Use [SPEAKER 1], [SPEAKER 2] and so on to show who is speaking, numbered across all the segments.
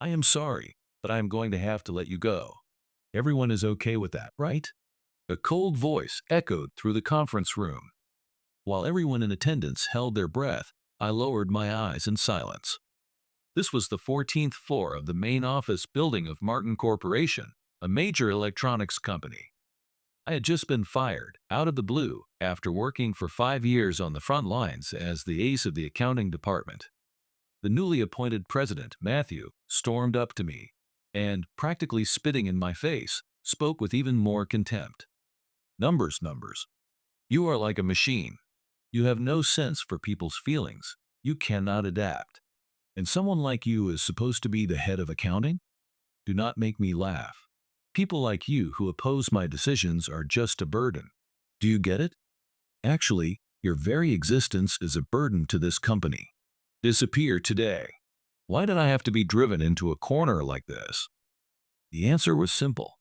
[SPEAKER 1] I am sorry, but I am going to have to let you go. Everyone is okay with that, right? A cold voice echoed through the conference room. While everyone in attendance held their breath, I lowered my eyes in silence. This was the 14th floor of the main office building of Martin Corporation, a major electronics company. I had just been fired, out of the blue, after working for 5 years on the front lines as the ace of the accounting department. The newly appointed president, Matthew, stormed up to me and, practically spitting in my face, spoke with even more contempt. Numbers, numbers. You are like a machine. You have no sense for people's feelings. You cannot adapt. And someone like you is supposed to be the head of accounting? Do not make me laugh. People like you who oppose my decisions are just a burden. Do you get it? Actually, your very existence is a burden to this company. Disappear today. Why did I have to be driven into a corner like this? The answer was simple.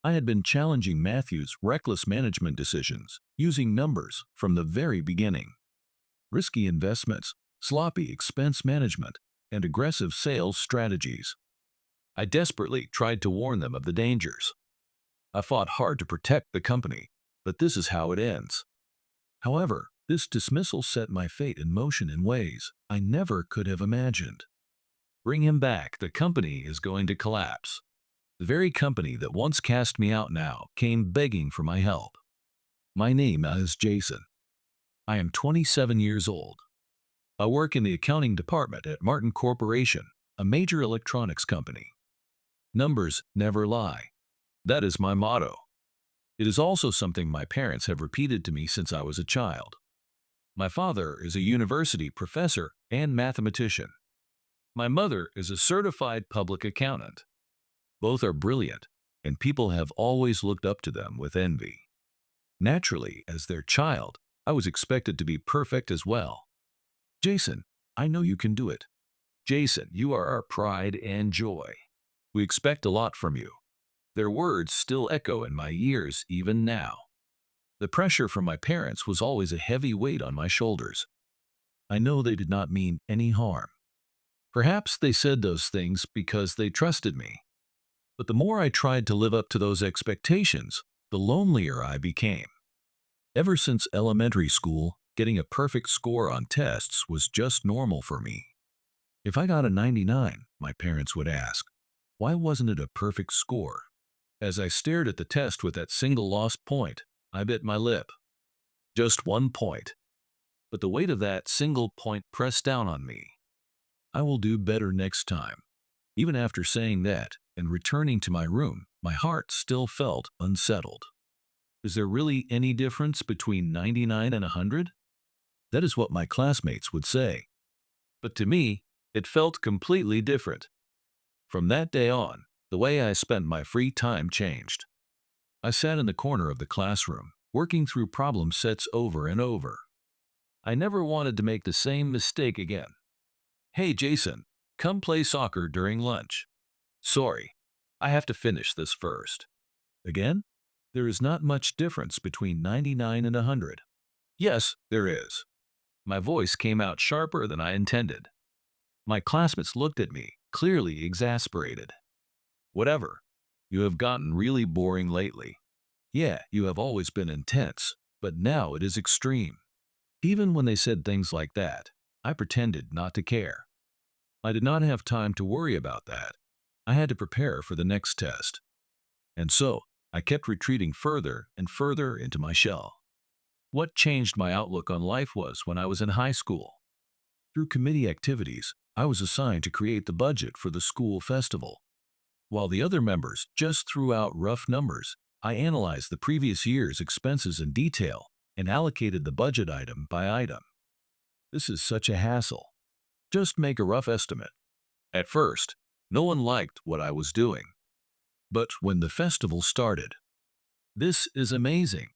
[SPEAKER 1] I had been challenging Matthew's reckless management decisions, using numbers from the very beginning. Risky investments, sloppy expense management, and aggressive sales strategies. I desperately tried to warn them of the dangers. I fought hard to protect the company, but this is how it ends. However, this dismissal set my fate in motion in ways I never could have imagined. Bring him back, the company is going to collapse. The very company that once cast me out now came begging for my help. My name is Jason. I am 27 years old. I work in the accounting department at Martin Corporation, a major electronics company. Numbers never lie. That is my motto. It is also something my parents have repeated to me since I was a child. My father is a university professor and mathematician. My mother is a certified public accountant. Both are brilliant, and people have always looked up to them with envy. Naturally, as their child, I was expected to be perfect as well. Jason, I know you can do it. Jason, you are our pride and joy. We expect a lot from you. Their words still echo in my ears even now. The pressure from my parents was always a heavy weight on my shoulders. I know they did not mean any harm. Perhaps they said those things because they trusted me. But the more I tried to live up to those expectations, the lonelier I became. Ever since elementary school, getting a perfect score on tests was just normal for me. If I got a 99, my parents would ask, why wasn't it a perfect score? As I stared at the test with that single lost point, I bit my lip. Just 1 point. But the weight of that single point pressed down on me. I will do better next time. Even after saying that and returning to my room, my heart still felt unsettled. Is there really any difference between 99 and 100? That is what my classmates would say. But to me, it felt completely different. From that day on, the way I spent my free time changed. I sat in the corner of the classroom, working through problem sets over and over. I never wanted to make the same mistake again. Hey Jason, come play soccer during lunch. Sorry, I have to finish this first. Again? There is not much difference between 99 and 100. Yes, there is. My voice came out sharper than I intended. My classmates looked at me, clearly exasperated. Whatever. You have gotten really boring lately. Yeah, you have always been intense, but now it is extreme. Even when they said things like that, I pretended not to care. I did not have time to worry about that. I had to prepare for the next test. And so, I kept retreating further and further into my shell. What changed my outlook on life was when I was in high school. Through committee activities, I was assigned to create the budget for the school festival. While the other members just threw out rough numbers, I analyzed the previous year's expenses in detail and allocated the budget item by item. This is such a hassle. Just make a rough estimate. At first, no one liked what I was doing. But when the festival started, this is amazing.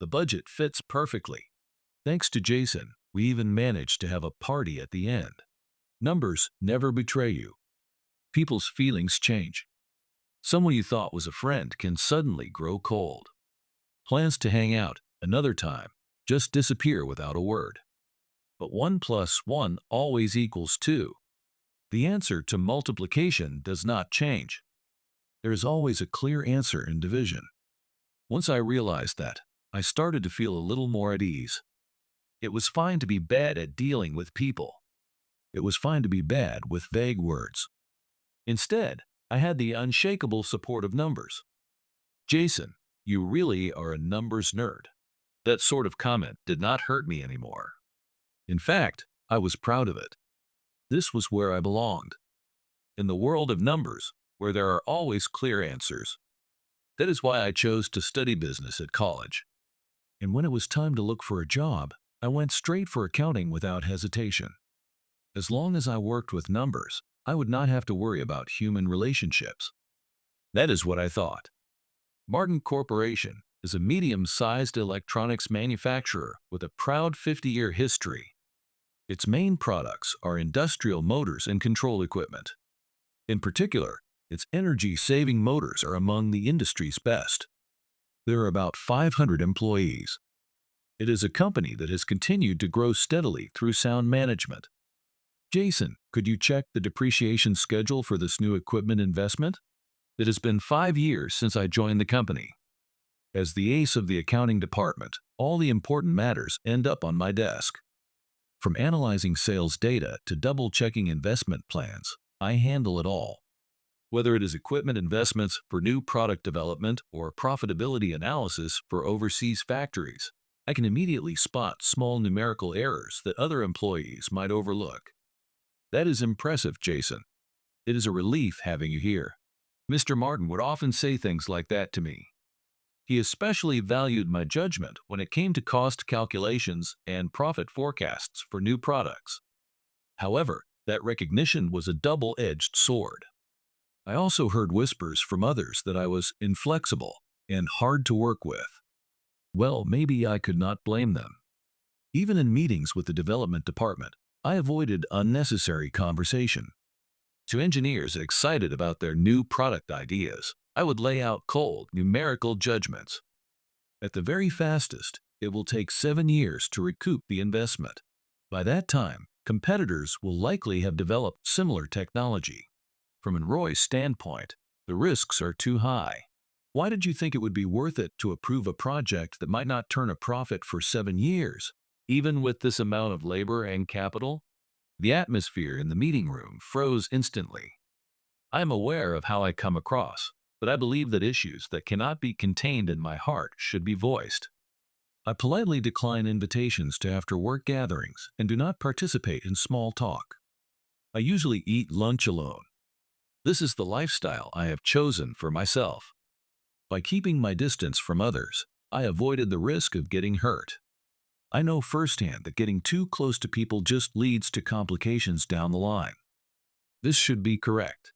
[SPEAKER 1] The budget fits perfectly. Thanks to Jason, we even managed to have a party at the end. Numbers never betray you. People's feelings change. Someone you thought was a friend can suddenly grow cold. Plans to hang out another time just disappear without a word. But 1 plus 1 always equals 2. The answer to multiplication does not change. There is always a clear answer in division. Once I realized that, I started to feel a little more at ease. It was fine to be bad at dealing with people. It was fine to be bad with vague words. Instead, I had the unshakable support of numbers. Jason, you really are a numbers nerd. That sort of comment did not hurt me anymore. In fact, I was proud of it. This was where I belonged. In the world of numbers, where there are always clear answers. That is why I chose to study business at college. And when it was time to look for a job, I went straight for accounting without hesitation. As long as I worked with numbers, I would not have to worry about human relationships. That is what I thought. Martin Corporation is a medium-sized electronics manufacturer with a proud 50-year history. Its main products are industrial motors and control equipment. In particular, its energy-saving motors are among the industry's best. There are about 500 employees. It is a company that has continued to grow steadily through sound management. Jason, could you check the depreciation schedule for this new equipment investment? It has been 5 years since I joined the company. As the ace of the accounting department, all the important matters end up on my desk. From analyzing sales data to double-checking investment plans, I handle it all. Whether it is equipment investments for new product development or profitability analysis for overseas factories, I can immediately spot small numerical errors that other employees might overlook. That is impressive, Jason. It is a relief having you here. Mr. Martin would often say things like that to me. He especially valued my judgment when it came to cost calculations and profit forecasts for new products. However, that recognition was a double-edged sword. I also heard whispers from others that I was inflexible and hard to work with. Well, maybe I could not blame them. Even in meetings with the development department, I avoided unnecessary conversation. To engineers excited about their new product ideas, I would lay out cold, numerical judgments. At the very fastest, it will take 7 years to recoup the investment. By that time, competitors will likely have developed similar technology. From an Roy's standpoint, the risks are too high. Why did you think it would be worth it to approve a project that might not turn a profit for 7 years, even with this amount of labor and capital? The atmosphere in the meeting room froze instantly. I am aware of how I come across, but I believe that issues that cannot be contained in my heart should be voiced. I politely decline invitations to after-work gatherings and do not participate in small talk. I usually eat lunch alone. This is the lifestyle I have chosen for myself. By keeping my distance from others, I avoided the risk of getting hurt. I know firsthand that getting too close to people just leads to complications down the line. This should be correct.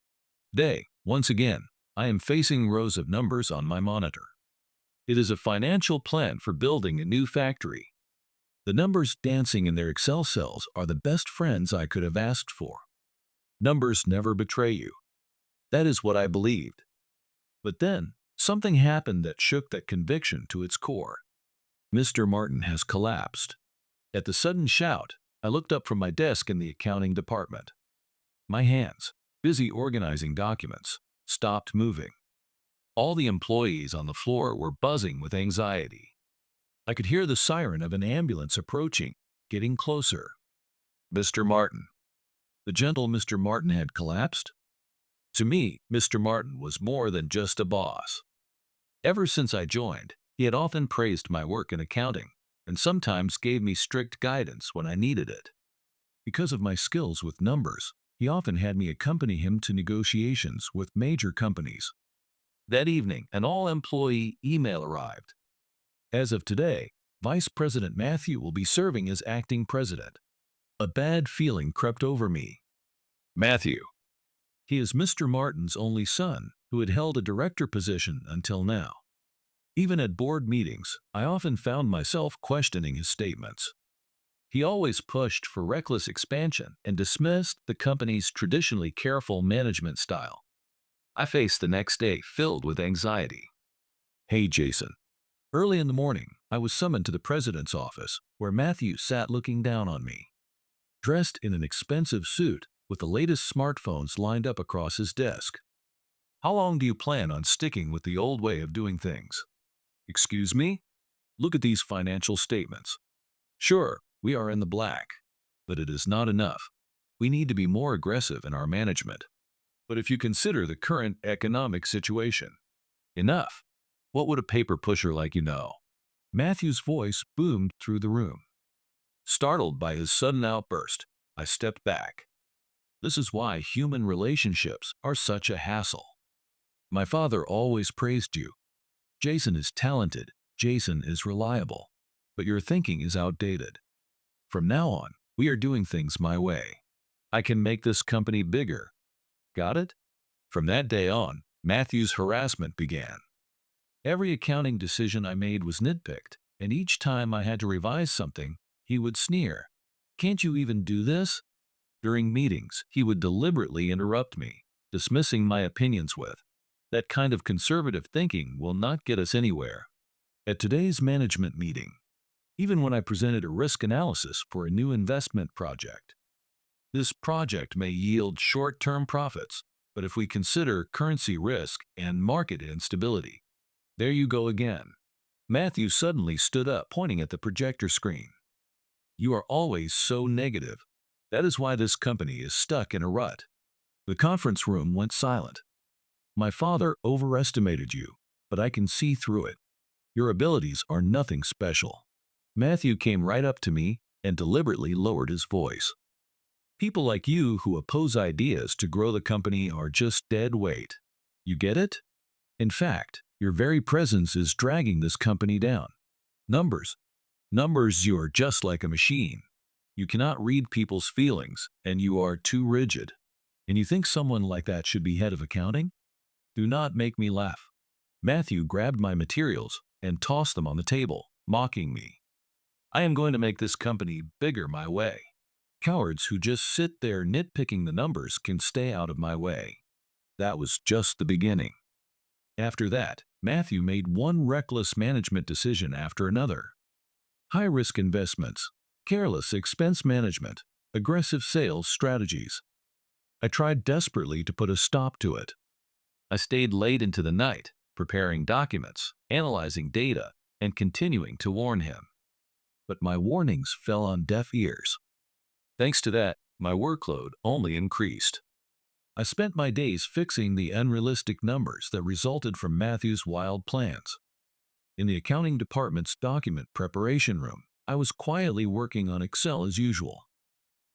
[SPEAKER 1] Today, once again, I am facing rows of numbers on my monitor. It is a financial plan for building a new factory. The numbers dancing in their Excel cells are the best friends I could have asked for. Numbers never betray you. That is what I believed. But then, something happened that shook that conviction to its core. Mr. Martin has collapsed. At the sudden shout, I looked up from my desk in the accounting department. My hands, busy organizing documents, stopped moving. All the employees on the floor were buzzing with anxiety. I could hear the siren of an ambulance approaching, getting closer. Mr. Martin. The gentle Mr. Martin had collapsed? To me, Mr. Martin was more than just a boss. Ever since I joined, he had often praised my work in accounting, and sometimes gave me strict guidance when I needed it. Because of my skills with numbers, he often had me accompany him to negotiations with major companies. That evening, an all-employee email arrived. As of today, Vice President Matthew will be serving as acting president. A bad feeling crept over me. Matthew. He is Mr. Martin's only son, who had held a director position until now. Even at board meetings, I often found myself questioning his statements. He always pushed for reckless expansion and dismissed the company's traditionally careful management style. I faced the next day filled with anxiety. Hey, Jason. Early in the morning, I was summoned to the president's office, where Matthew sat looking down on me. Dressed in an expensive suit, with the latest smartphones lined up across his desk. How long do you plan on sticking with the old way of doing things? Excuse me? Look at these financial statements. Sure, we are in the black, but it is not enough. We need to be more aggressive in our management. But if you consider the current economic situation, enough. What would a paper pusher like you know? Matthew's voice boomed through the room. Startled by his sudden outburst, I stepped back. This is why human relationships are such a hassle. My father always praised you. Jason is talented, Jason is reliable, but your thinking is outdated. From now on, we are doing things my way. I can make this company bigger. Got it? From that day on, Matthew's harassment began. Every accounting decision I made was nitpicked, and each time I had to revise something, he would sneer. Can't you even do this? During meetings, he would deliberately interrupt me, dismissing my opinions with, that kind of conservative thinking will not get us anywhere. At today's management meeting, even when I presented a risk analysis for a new investment project, this project may yield short-term profits, but if we consider currency risk and market instability, there you go again. Matthew suddenly stood up, pointing at the projector screen. You are always so negative. That is why this company is stuck in a rut. The conference room went silent. My father overestimated you, but I can see through it. Your abilities are nothing special. Matthew came right up to me and deliberately lowered his voice. People like you who oppose ideas to grow the company are just dead weight. You get it? In fact, your very presence is dragging this company down. Numbers. Numbers, you are just like a machine. You cannot read people's feelings, and you are too rigid. And you think someone like that should be head of accounting? Do not make me laugh. Matthew grabbed my materials and tossed them on the table, mocking me. I am going to make this company bigger my way. Cowards who just sit there nitpicking the numbers can stay out of my way. That was just the beginning. After that, Matthew made one reckless management decision after another. High-risk investments, careless expense management, aggressive sales strategies. I tried desperately to put a stop to it. I stayed late into the night, preparing documents, analyzing data, and continuing to warn him. But my warnings fell on deaf ears. Thanks to that, my workload only increased. I spent my days fixing the unrealistic numbers that resulted from Matthew's wild plans. In the accounting department's document preparation room, I was quietly working on Excel as usual.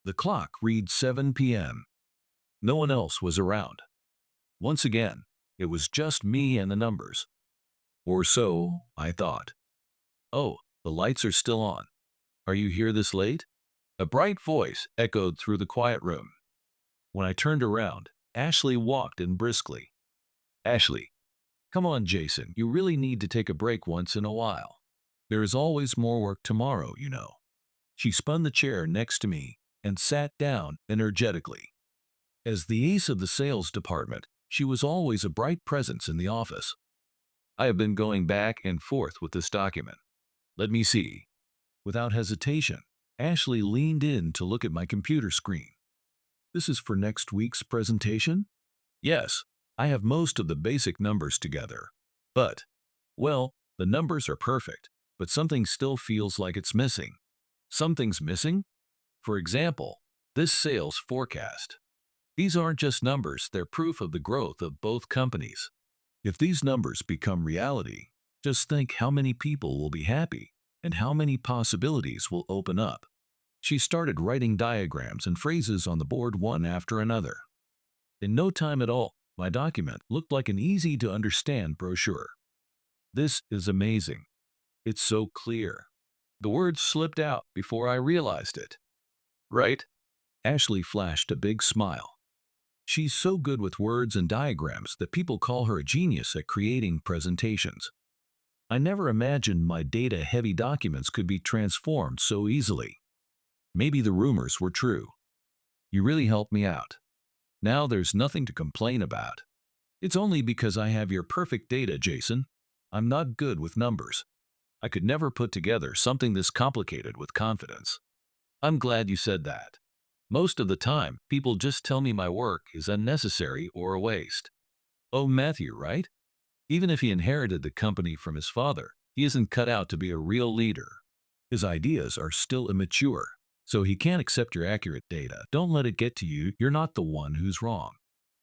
[SPEAKER 1] The clock read 7 p.m. No one else was around. Once again, it was just me and the numbers. Or so I thought. Oh, the lights are still on. Are you here this late? A bright voice echoed through the quiet room. When I turned around, Ashley walked in briskly. Ashley, come on, Jason, you really need to take a break once in a while. There is always more work tomorrow, you know. She spun the chair next to me and sat down energetically. As the ace of the sales department, she was always a bright presence in the office. I have been going back and forth with this document. Let me see. Without hesitation, Ashley leaned in to look at my computer screen. This is for next week's presentation? Yes, I have most of the basic numbers together. But, well, the numbers are perfect, but something still feels like it's missing. Something's missing? For example, this sales forecast. These aren't just numbers, they're proof of the growth of both companies. If these numbers become reality, just think how many people will be happy and how many possibilities will open up. She started writing diagrams and phrases on the board one after another. In no time at all, my document looked like an easy-to-understand brochure. This is amazing. It's so clear. The words slipped out before I realized it. Right? Ashley flashed a big smile. She's so good with words and diagrams that people call her a genius at creating presentations. I never imagined my data-heavy documents could be transformed so easily. Maybe the rumors were true. You really helped me out. Now there's nothing to complain about. It's only because I have your perfect data, Jason. I'm not good with numbers. I could never put together something this complicated with confidence. I'm glad you said that. Most of the time, people just tell me my work is unnecessary or a waste. Oh, Matthew, right? Even if he inherited the company from his father, he isn't cut out to be a real leader. His ideas are still immature, so he can't accept your accurate data. Don't let it get to you. You're not the one who's wrong.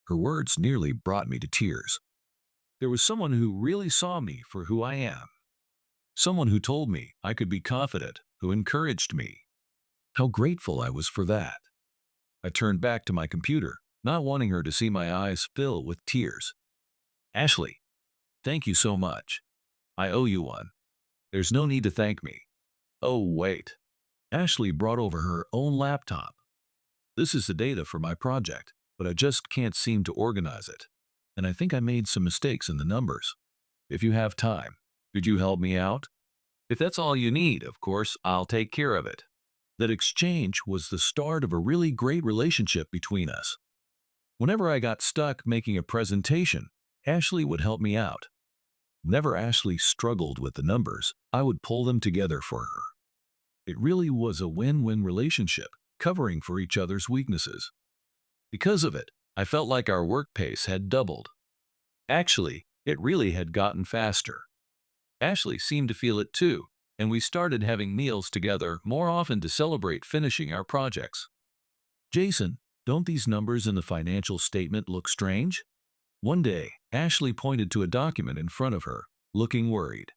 [SPEAKER 1] Her words nearly brought me to tears. There was someone who really saw me for who I am. Someone who told me I could be confident, who encouraged me. How grateful I was for that. I turned back to my computer, not wanting her to see my eyes fill with tears. Ashley, thank you so much. I owe you one. There's no need to thank me. Oh, wait. Ashley brought over her own laptop. This is the data for my project, but I just can't seem to organize it. And I think I made some mistakes in the numbers. If you have time, could you help me out? If that's all you need, of course, I'll take care of it. That exchange was the start of a really great relationship between us. Whenever I got stuck making a presentation, Ashley would help me out. Whenever Ashley struggled with the numbers, I would pull them together for her. It really was a win-win relationship, covering for each other's weaknesses. Because of it, I felt like our work pace had doubled. Actually, it really had gotten faster. Ashley seemed to feel it too, and we started having meals together more often to celebrate finishing our projects. Jason, don't these numbers in the financial statement look strange? One day, Ashley pointed to a document in front of her, looking worried.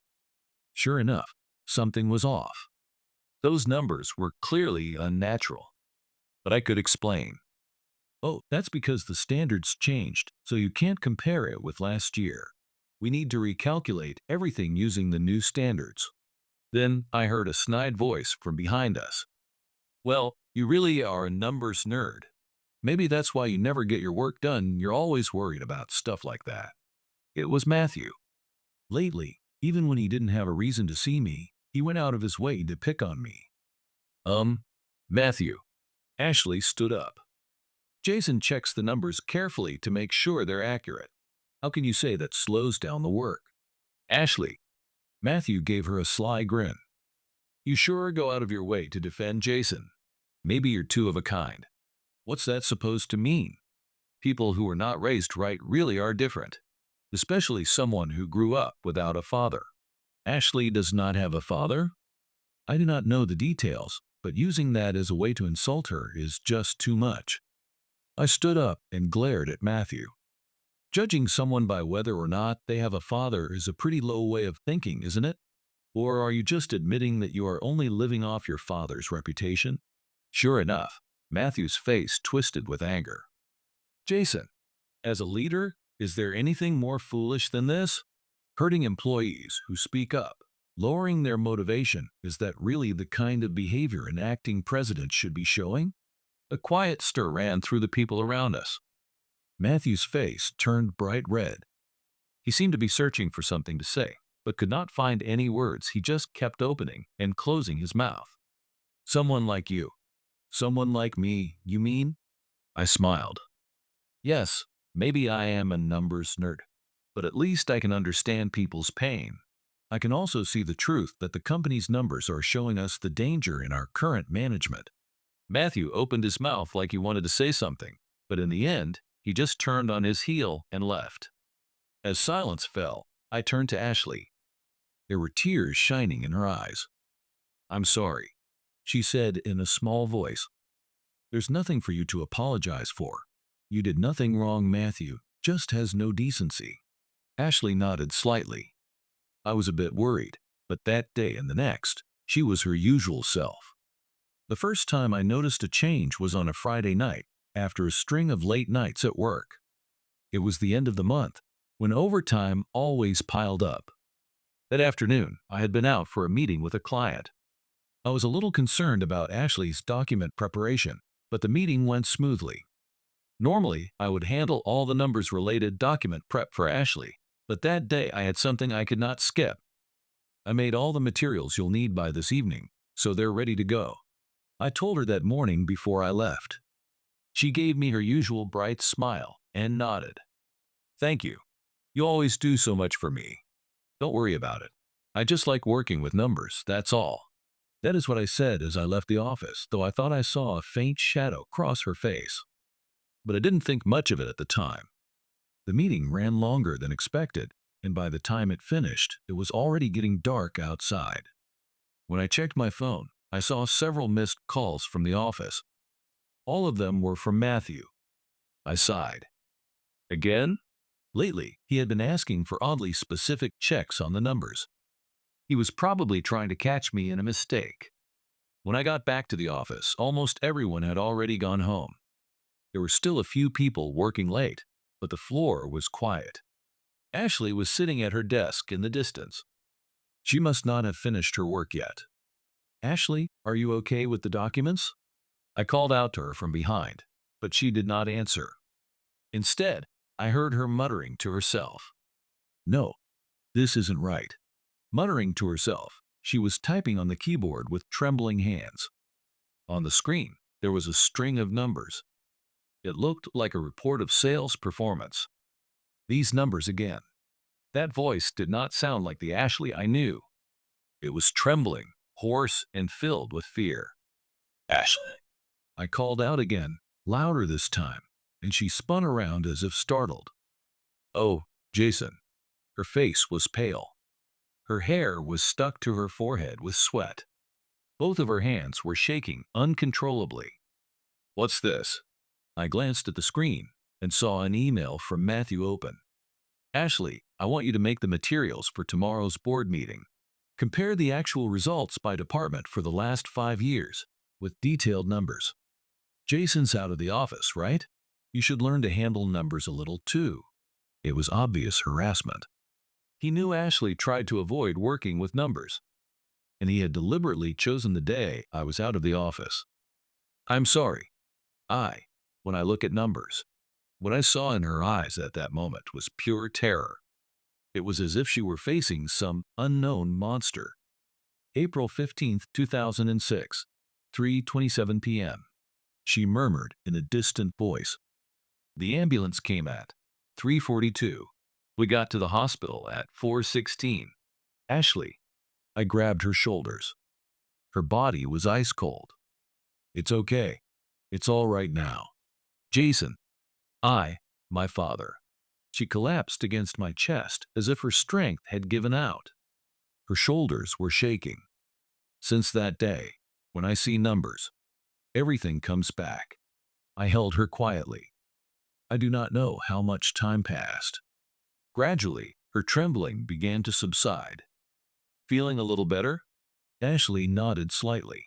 [SPEAKER 1] Sure enough, something was off. Those numbers were clearly unnatural. But I could explain. Oh, that's because the standards changed, so you can't compare it with last year. We need to recalculate everything using the new standards. Then I heard a snide voice from behind us. Well, you really are a numbers nerd. Maybe that's why you never get your work done. You're always worried about stuff like that. It was Matthew. Lately, even when he didn't have a reason to see me, he went out of his way to pick on me. Matthew. Ashley stood up. Jason checks the numbers carefully to make sure they're accurate. How can you say that slows down the work? Ashley. Matthew gave her a sly grin. You sure go out of your way to defend Jason. Maybe you're two of a kind. What's that supposed to mean? People who are not raised right really are different, especially someone who grew up without a father. Ashley does not have a father? I do not know the details, but using that as a way to insult her is just too much. I stood up and glared at Matthew. Judging someone by whether or not they have a father is a pretty low way of thinking, isn't it? Or are you just admitting that you are only living off your father's reputation? Sure enough, Matthew's face twisted with anger. Jason, as a leader, is there anything more foolish than this? Hurting employees who speak up, lowering their motivation, is that really the kind of behavior an acting president should be showing? A quiet stir ran through the people around us. Matthew's face turned bright red. He seemed to be searching for something to say, but could not find any words. He just kept opening and closing his mouth. Someone like you. Someone like me, you mean? I smiled. Yes, maybe I am a numbers nerd, but at least I can understand people's pain. I can also see the truth that the company's numbers are showing us the danger in our current management. Matthew opened his mouth like he wanted to say something, but in the end, he just turned on his heel and left. As silence fell, I turned to Ashley. There were tears shining in her eyes. I'm sorry, she said in a small voice. There's nothing for you to apologize for. You did nothing wrong, Matthew, just has no decency. Ashley nodded slightly. I was a bit worried, but that day and the next, she was her usual self. The first time I noticed a change was on a Friday night, after a string of late nights at work. It was the end of the month, when overtime always piled up. That afternoon, I had been out for a meeting with a client. I was a little concerned about Ashley's document preparation, but the meeting went smoothly. Normally, I would handle all the numbers-related document prep for Ashley, but that day I had something I could not skip. I made all the materials you'll need by this evening, so they're ready to go. I told her that morning before I left. She gave me her usual bright smile and nodded. Thank you. You always do so much for me. Don't worry about it. I just like working with numbers, that's all. That is what I said as I left the office, though I thought I saw a faint shadow cross her face. But I didn't think much of it at the time. The meeting ran longer than expected, and by the time it finished, it was already getting dark outside. When I checked my phone, I saw several missed calls from the office. All of them were from Matthew. I sighed. Again? Lately, he had been asking for oddly specific checks on the numbers. He was probably trying to catch me in a mistake. When I got back to the office, almost everyone had already gone home. There were still a few people working late, but the floor was quiet. Ashley was sitting at her desk in the distance. She must not have finished her work yet. Ashley, are you okay with the documents? I called out to her from behind, but she did not answer. Instead, I heard her muttering to herself. No, this isn't right. Muttering to herself, she was typing on the keyboard with trembling hands. On the screen, there was a string of numbers. It looked like a report of sales performance. These numbers again. That voice did not sound like the Ashley I knew. It was trembling, hoarse, and filled with fear. Ashley. I called out again, louder this time, and she spun around as if startled. Oh, Jason. Her face was pale. Her hair was stuck to her forehead with sweat. Both of her hands were shaking uncontrollably. What's this? I glanced at the screen and saw an email from Matthew open. Ashley, I want you to make the materials for tomorrow's board meeting. Compare the actual results by department for the last 5 years, with detailed numbers. Jason's out of the office, right? You should learn to handle numbers a little too. It was obvious harassment. He knew Ashley tried to avoid working with numbers, and he had deliberately chosen the day I was out of the office. I'm sorry. When I look at numbers, what I saw in her eyes at that moment was pure terror. It was as if she were facing some unknown monster. April 15th, 2006, 3:27 p.m. She murmured in a distant voice. The ambulance came at 3:42. We got to the hospital at 4:16. Ashley. I grabbed her shoulders. Her body was ice cold. It's okay. It's all right now. Jason. My father. She collapsed against my chest as if her strength had given out. Her shoulders were shaking. Since that day, when I see numbers, everything comes back. I held her quietly. I do not know how much time passed. Gradually, her trembling began to subside. Feeling a little better? Ashley nodded slightly.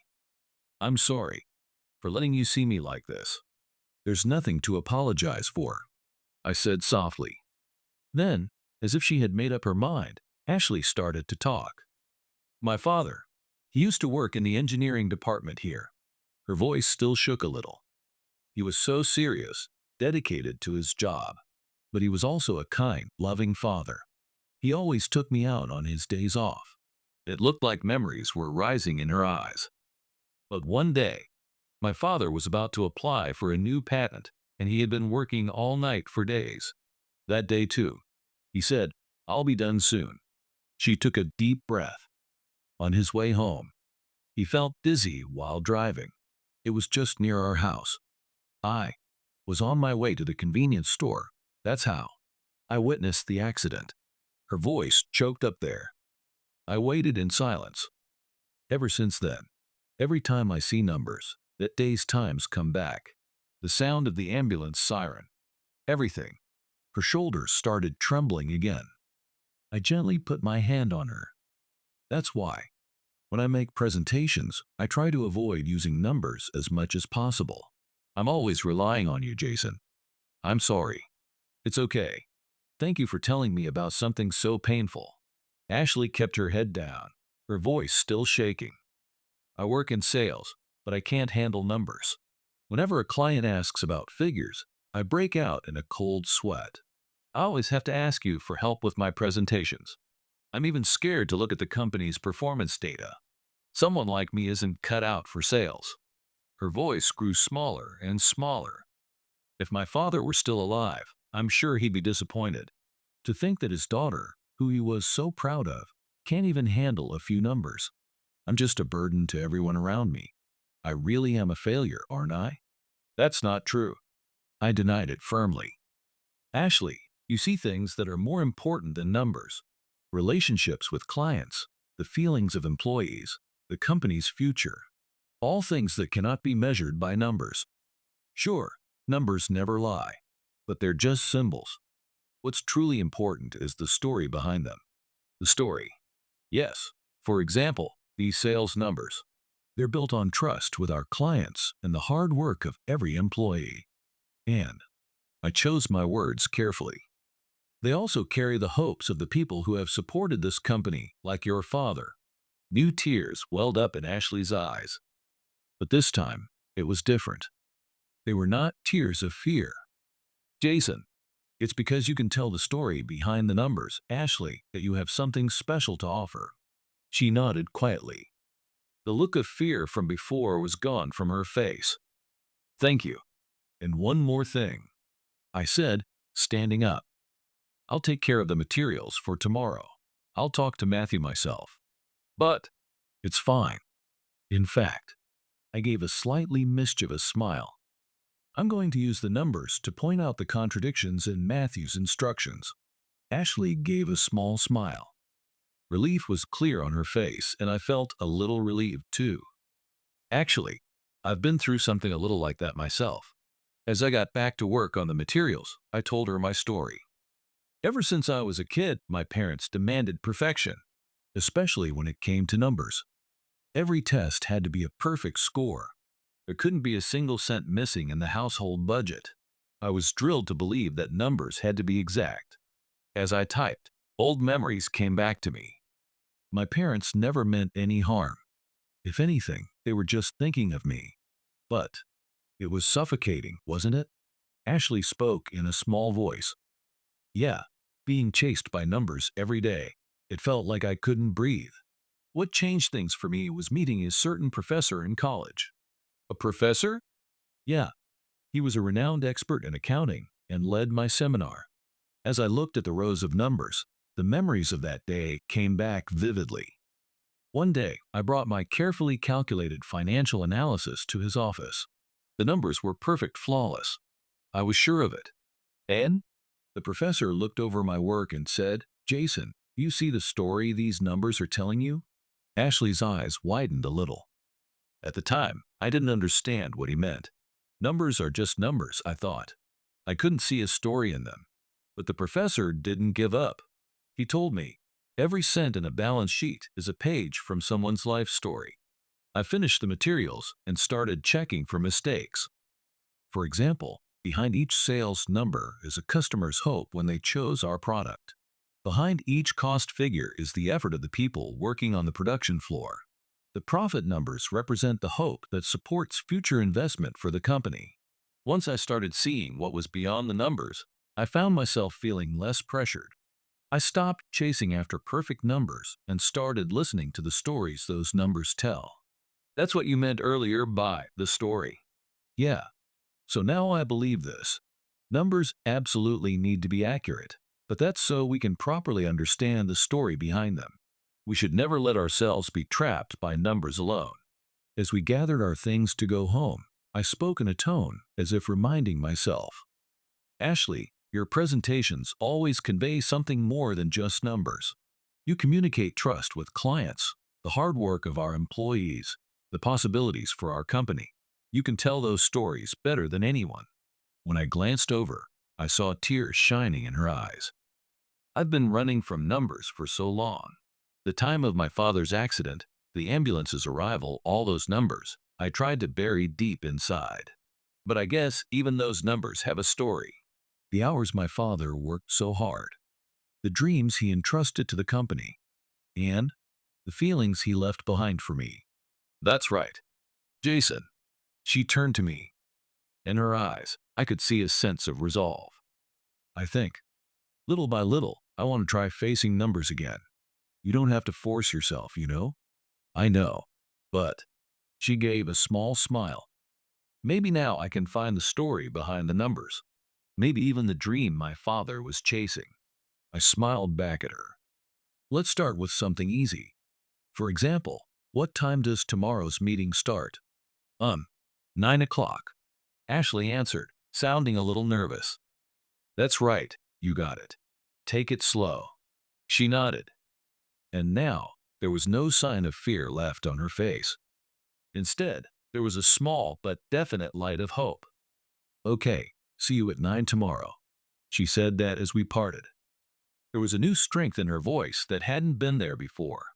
[SPEAKER 1] I'm sorry for letting you see me like this. There's nothing to apologize for, I said softly. Then, as if she had made up her mind, Ashley started to talk. My father. He used to work in the engineering department here. Her voice still shook a little. He was so serious, dedicated to his job. But he was also a kind, loving father. He always took me out on his days off. It looked like memories were rising in her eyes. But one day, my father was about to apply for a new patent, and he had been working all night for days. That day, too, he said, I'll be done soon. She took a deep breath. On his way home, he felt dizzy while driving. It was just near our house. I was on my way to the convenience store. That's how I witnessed the accident. Her voice choked up there. I waited in silence. Ever since then, every time I see numbers, that day's times come back. The sound of the ambulance siren. Everything. Her shoulders started trembling again. I gently put my hand on her. That's why, when I make presentations, I try to avoid using numbers as much as possible. I'm always relying on you, Jason. I'm sorry. It's okay. Thank you for telling me about something so painful. Ashley kept her head down, her voice still shaking. I work in sales, but I can't handle numbers. Whenever a client asks about figures, I break out in a cold sweat. I always have to ask you for help with my presentations. I'm even scared to look at the company's performance data. Someone like me isn't cut out for sales. Her voice grew smaller and smaller. If my father were still alive, I'm sure he'd be disappointed. To think that his daughter, who he was so proud of, can't even handle a few numbers. I'm just a burden to everyone around me. I really am a failure, aren't I? That's not true. I denied it firmly. Ashley, you see things that are more important than numbers. Relationships with clients, the feelings of employees, the company's future. All things that cannot be measured by numbers. Sure, numbers never lie, but they're just symbols. What's truly important is the story behind them. The story. Yes. For example, these sales numbers. They're built on trust with our clients and the hard work of every employee. And I chose my words carefully. They also carry the hopes of the people who have supported this company, like your father. New tears welled up in Ashley's eyes. But this time, it was different. They were not tears of fear. Jason, it's because you can tell the story behind the numbers, Ashley, that you have something special to offer. She nodded quietly. The look of fear from before was gone from her face. Thank you. And one more thing, I said, standing up. I'll take care of the materials for tomorrow. I'll talk to Matthew myself. But it's fine. In fact, I gave a slightly mischievous smile. I'm going to use the numbers to point out the contradictions in Matthew's instructions. Ashley gave a small smile. Relief was clear on her face, and I felt a little relieved too. Actually, I've been through something a little like that myself. As I got back to work on the materials, I told her my story. Ever since I was a kid, my parents demanded perfection, especially when it came to numbers. Every test had to be a perfect score. There couldn't be a single cent missing in the household budget. I was drilled to believe that numbers had to be exact. As I typed, old memories came back to me. My parents never meant any harm. If anything, they were just thinking of me. But it was suffocating, wasn't it? Ashley spoke in a small voice. Yeah, being chased by numbers every day. It felt like I couldn't breathe. What changed things for me was meeting a certain professor in college. A professor? Yeah, he was a renowned expert in accounting and led my seminar. As I looked at the rows of numbers, the memories of that day came back vividly. One day, I brought my carefully calculated financial analysis to his office. The numbers were perfect, flawless. I was sure of it. And the professor looked over my work and said, Jason, do you see the story these numbers are telling you? Ashley's eyes widened a little. At the time, I didn't understand what he meant. Numbers are just numbers, I thought. I couldn't see a story in them. But the professor didn't give up. He told me, every cent in a balance sheet is a page from someone's life story. I finished the materials and started checking for mistakes. For example, behind each sales number is a customer's hope when they chose our product. Behind each cost figure is the effort of the people working on the production floor. The profit numbers represent the hope that supports future investment for the company. Once I started seeing what was beyond the numbers, I found myself feeling less pressured. I stopped chasing after perfect numbers and started listening to the stories those numbers tell. That's what you meant earlier by the story. Yeah. So now I believe this. Numbers absolutely need to be accurate, but that's so we can properly understand the story behind them. We should never let ourselves be trapped by numbers alone. As we gathered our things to go home, I spoke in a tone as if reminding myself. Ashley, your presentations always convey something more than just numbers. You communicate trust with clients, the hard work of our employees, the possibilities for our company. You can tell those stories better than anyone. When I glanced over, I saw tears shining in her eyes. I've been running from numbers for so long. The time of my father's accident, the ambulance's arrival, all those numbers, I tried to bury deep inside. But I guess even those numbers have a story. The hours my father worked so hard, the dreams he entrusted to the company, and the feelings he left behind for me. That's right. Jason. She turned to me. In her eyes, I could see a sense of resolve. I think, little by little, I want to try facing numbers again. You don't have to force yourself, you know? I know. But she gave a small smile. Maybe now I can find the story behind the numbers. Maybe even the dream my father was chasing. I smiled back at her. Let's start with something easy. For example, What time does tomorrow's meeting start? 9 o'clock. Ashley answered, sounding a little nervous. That's right, you got it. Take it slow. She nodded. And now, there was no sign of fear left on her face. Instead, there was a small but definite light of hope. Okay, see you at 9 tomorrow. She said that as we parted. There was a new strength in her voice that hadn't been there before.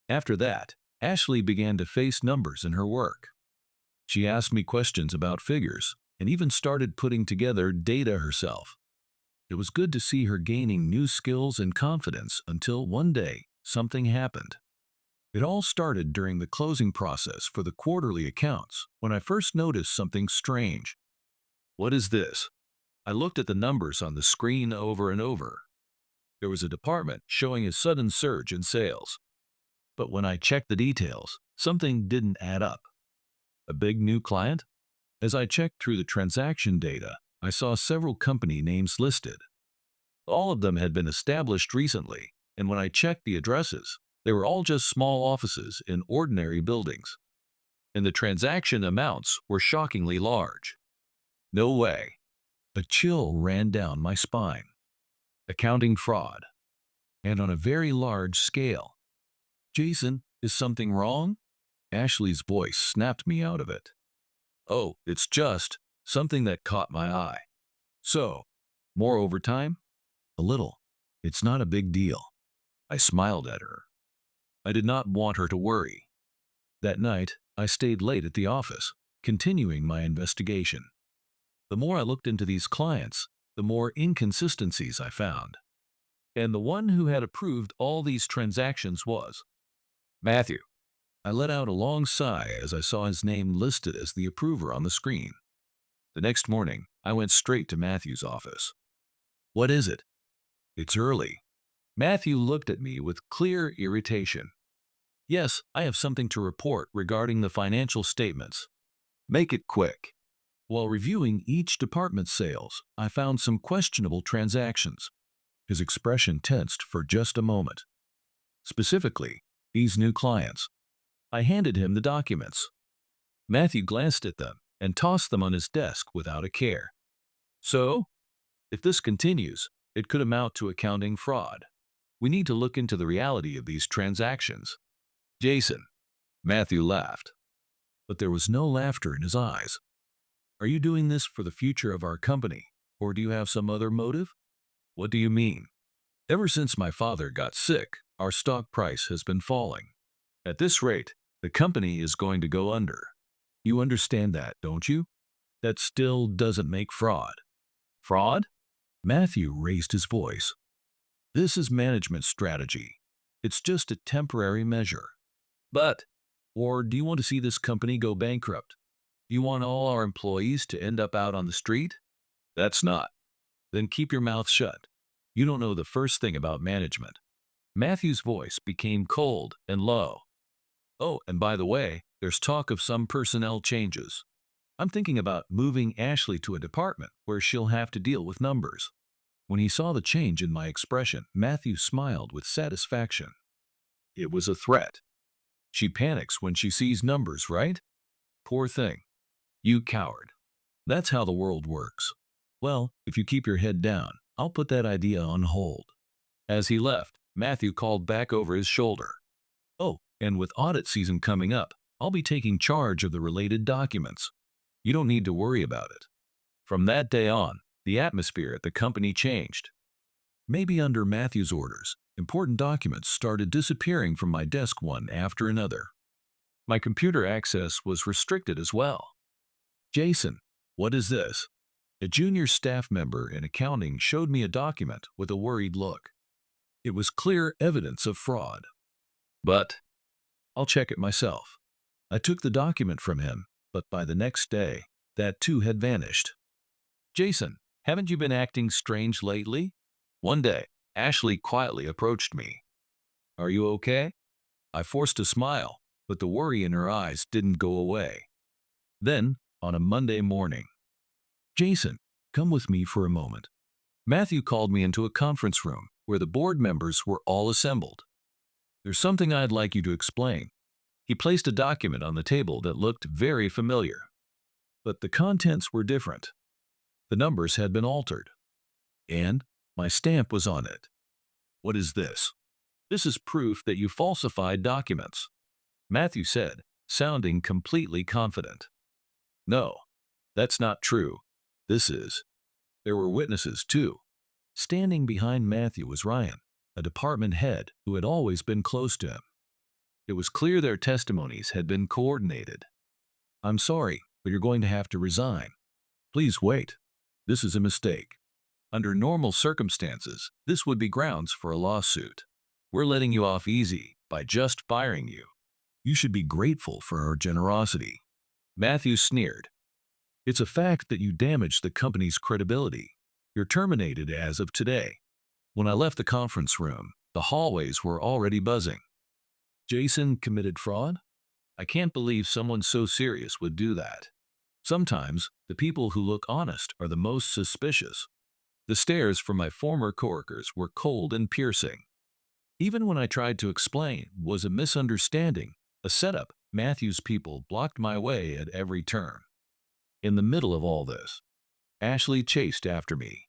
[SPEAKER 1] After that, Ashley began to face numbers in her work. She asked me questions about figures and even started putting together data herself. It was good to see her gaining new skills and confidence until one day something happened. It all started during the closing process for the quarterly accounts when I first noticed something strange. What is this? I looked at the numbers on the screen over and over. There was a department showing a sudden surge in sales. But when I checked the details, something didn't add up. A big new client? As I checked through the transaction data, I saw several company names listed. All of them had been established recently, and when I checked the addresses, they were all just small offices in ordinary buildings. And the transaction amounts were shockingly large. No way. A chill ran down my spine. Accounting fraud. And on a very large scale. Jason, is something wrong? Ashley's voice snapped me out of it. Oh, it's just something that caught my eye. So, more overtime? A little. It's not a big deal. I smiled at her. I did not want her to worry. That night, I stayed late at the office, continuing my investigation. The more I looked into these clients, the more inconsistencies I found. And the one who had approved all these transactions was Matthew. I let out a long sigh as I saw his name listed as the approver on the screen. The next morning, I went straight to Matthew's office. What is it? It's early. Matthew looked at me with clear irritation. Yes, I have something to report regarding the financial statements. Make it quick. While reviewing each department's sales, I found some questionable transactions. His expression tensed for just a moment. Specifically, these new clients. I handed him the documents. Matthew glanced at them and tossed them on his desk without a care. So, if this continues, it could amount to accounting fraud. We need to look into the reality of these transactions. Jason. Matthew laughed. But there was no laughter in his eyes. Are you doing this for the future of our company, or do you have some other motive? What do you mean? Ever since my father got sick, our stock price has been falling. At this rate, the company is going to go under. You understand that, don't you? That still doesn't make fraud. Fraud? Matthew raised his voice. This is management strategy. It's just a temporary measure. But, or do you want to see this company go bankrupt? Do you want all our employees to end up out on the street? That's not. Then keep your mouth shut. You don't know the first thing about management. Matthew's voice became cold and low. Oh, and by the way, there's talk of some personnel changes. I'm thinking about moving Ashley to a department where she'll have to deal with numbers. When he saw the change in my expression, Matthew smiled with satisfaction. It was a threat. She panics when she sees numbers, right? Poor thing. You coward. That's how the world works. Well, if you keep your head down, I'll put that idea on hold. As he left, Matthew called back over his shoulder. Oh, and with audit season coming up, I'll be taking charge of the related documents. You don't need to worry about it. From that day on, the atmosphere at the company changed. Maybe under Matthew's orders, important documents started disappearing from my desk one after another. My computer access was restricted as well. Jason, what is this? A junior staff member in accounting showed me a document with a worried look. It was clear evidence of fraud. But I'll check it myself. I took the document from him, but by the next day, that too had vanished. Jason, haven't you been acting strange lately? One day, Ashley quietly approached me. Are you okay? I forced a smile, but the worry in her eyes didn't go away. Then, on a Monday morning, Jason, come with me for a moment. Matthew called me into a conference room where the board members were all assembled. There's something I'd like you to explain. He placed a document on the table that looked very familiar, but the contents were different. The numbers had been altered, and my stamp was on it. What is this? This is proof that you falsified documents, Matthew said, sounding completely confident. No, that's not true. This is. There were witnesses, too. Standing behind Matthew was Ryan, a department head who had always been close to him. It was clear their testimonies had been coordinated. I'm sorry, but you're going to have to resign. Please wait. This is a mistake. Under normal circumstances, this would be grounds for a lawsuit. We're letting you off easy by just firing you. You should be grateful for our generosity. Matthew sneered. It's a fact that you damaged the company's credibility. You're terminated as of today. When I left the conference room, the hallways were already buzzing. Jason committed fraud? I can't believe someone so serious would do that. Sometimes, the people who look honest are the most suspicious. The stares from my former coworkers were cold and piercing. Even when I tried to explain it was a misunderstanding, a setup, Matthew's people blocked my way at every turn. In the middle of all this, Ashley chased after me.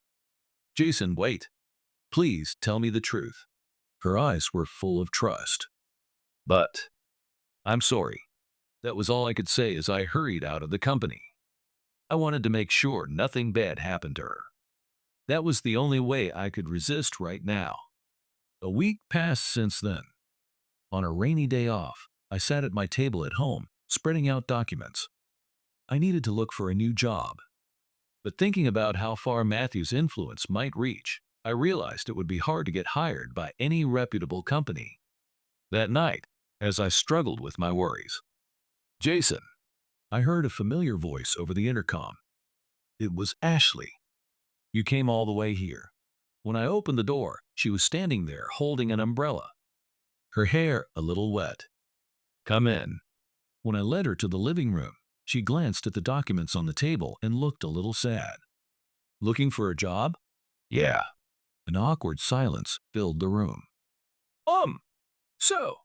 [SPEAKER 1] Jason, wait. Please tell me the truth. Her eyes were full of trust. But, I'm sorry. That was all I could say as I hurried out of the company. I wanted to make sure nothing bad happened to her. That was the only way I could resist right now. A week passed since then. On a rainy day off, I sat at my table at home, spreading out documents. I needed to look for a new job. But thinking about how far Matthew's influence might reach, I realized it would be hard to get hired by any reputable company. That night, as I struggled with my worries, Jason, I heard a familiar voice over the intercom. It was Ashley. You came all the way here. When I opened the door, she was standing there holding an umbrella. Her hair a little wet. Come in. When I led her to the living room, she glanced at the documents on the table and looked a little sad. Looking for a job? Yeah. An awkward silence filled the room. So.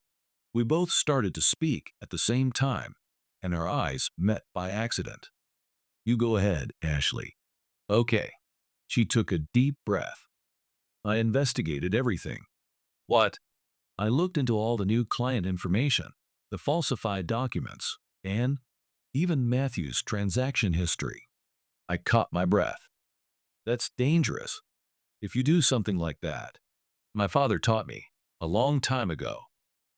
[SPEAKER 1] We both started to speak at the same time, and our eyes met by accident. You go ahead, Ashley. Okay. She took a deep breath. I investigated everything. What? I looked into all the new client information, the falsified documents, and even Matthew's transaction history. I caught my breath. That's dangerous. If you do something like that, my father taught me a long time ago.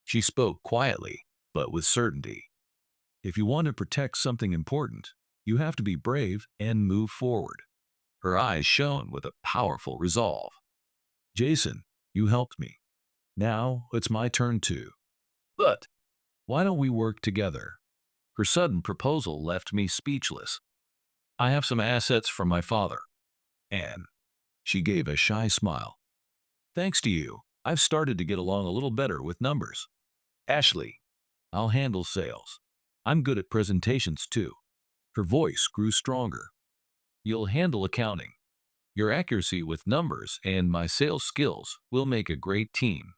[SPEAKER 1] She spoke quietly, but with certainty. If you want to protect something important, you have to be brave and move forward. Her eyes shone with a powerful resolve. Jason, you helped me. Now it's my turn too. But why don't we work together? Her sudden proposal left me speechless. I have some assets from my father. And she gave a shy smile. Thanks to you, I've started to get along a little better with numbers. Ashley, I'll handle sales. I'm good at presentations too. Her voice grew stronger. You'll handle accounting. Your accuracy with numbers and my sales skills will make a great team.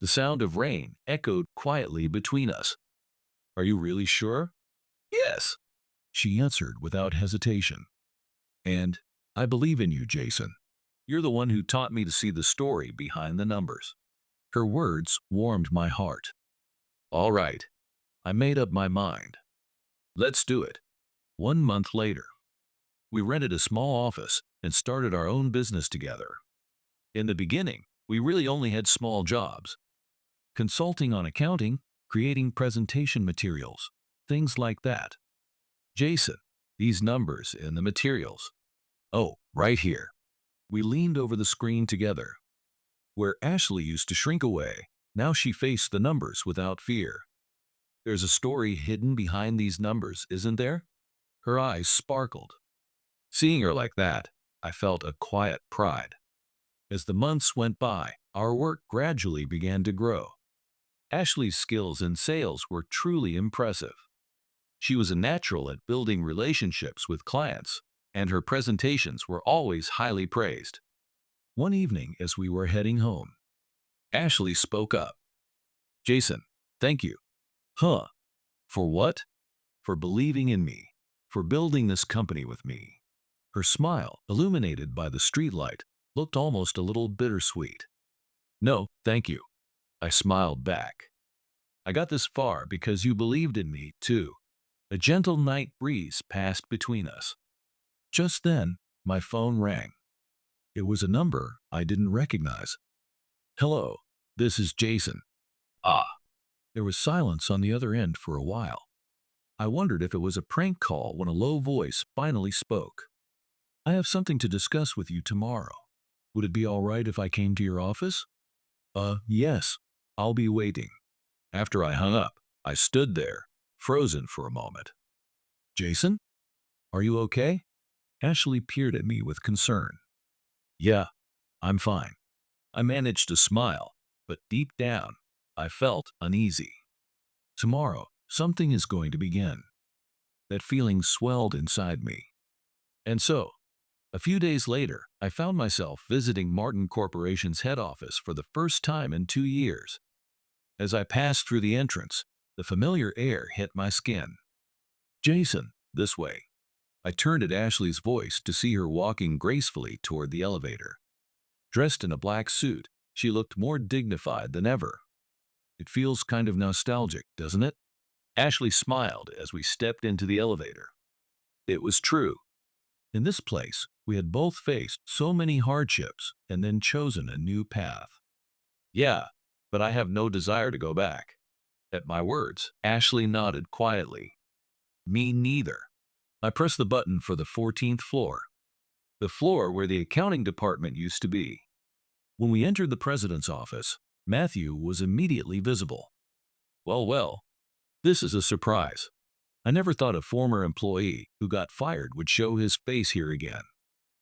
[SPEAKER 1] The sound of rain echoed quietly between us. Are you really sure? Yes, she answered without hesitation. And I believe in you, Jason. You're the one who taught me to see the story behind the numbers. Her words warmed my heart. All right, I made up my mind. Let's do it. 1 month later, we rented a small office and started our own business together. In the beginning, we really only had small jobs. Consulting on accounting, creating presentation materials, things like that. Jason, these numbers in the materials. Oh, right here. We leaned over the screen together. Where Ashley used to shrink away, now she faced the numbers without fear. There's a story hidden behind these numbers, isn't there? Her eyes sparkled. Seeing her like that, I felt a quiet pride. As the months went by, our work gradually began to grow. Ashley's skills in sales were truly impressive. She was a natural at building relationships with clients, and her presentations were always highly praised. One evening as we were heading home, Ashley spoke up. Jason, thank you. Huh. For what? For believing in me. For building this company with me. Her smile, illuminated by the streetlight, looked almost a little bittersweet. No, thank you. I smiled back. I got this far because you believed in me, too. A gentle night breeze passed between us. Just then, my phone rang. It was a number I didn't recognize. Hello, this is Jason. Ah. There was silence on the other end for a while. I wondered if it was a prank call when a low voice finally spoke. I have something to discuss with you tomorrow. Would it be all right if I came to your office? Yes. I'll be waiting. After I hung up, I stood there, frozen for a moment. Jason? Are you okay? Ashley peered at me with concern. Yeah, I'm fine. I managed to smile, but deep down, I felt uneasy. Tomorrow, something is going to begin. That feeling swelled inside me. And so, a few days later, I found myself visiting Martin Corporation's head office for the first time in 2 years. As I passed through the entrance, the familiar air hit my skin. Jason, this way. I turned at Ashley's voice to see her walking gracefully toward the elevator. Dressed in a black suit, she looked more dignified than ever. It feels kind of nostalgic, doesn't it? Ashley smiled as we stepped into the elevator. It was true. In this place, we had both faced so many hardships and then chosen a new path. Yeah, but I have no desire to go back. At my words, Ashley nodded quietly. Me neither. I pressed the button for the 14th floor, the floor where the accounting department used to be. When we entered the president's office, Matthew was immediately visible. Well, this is a surprise. I never thought a former employee who got fired would show his face here again.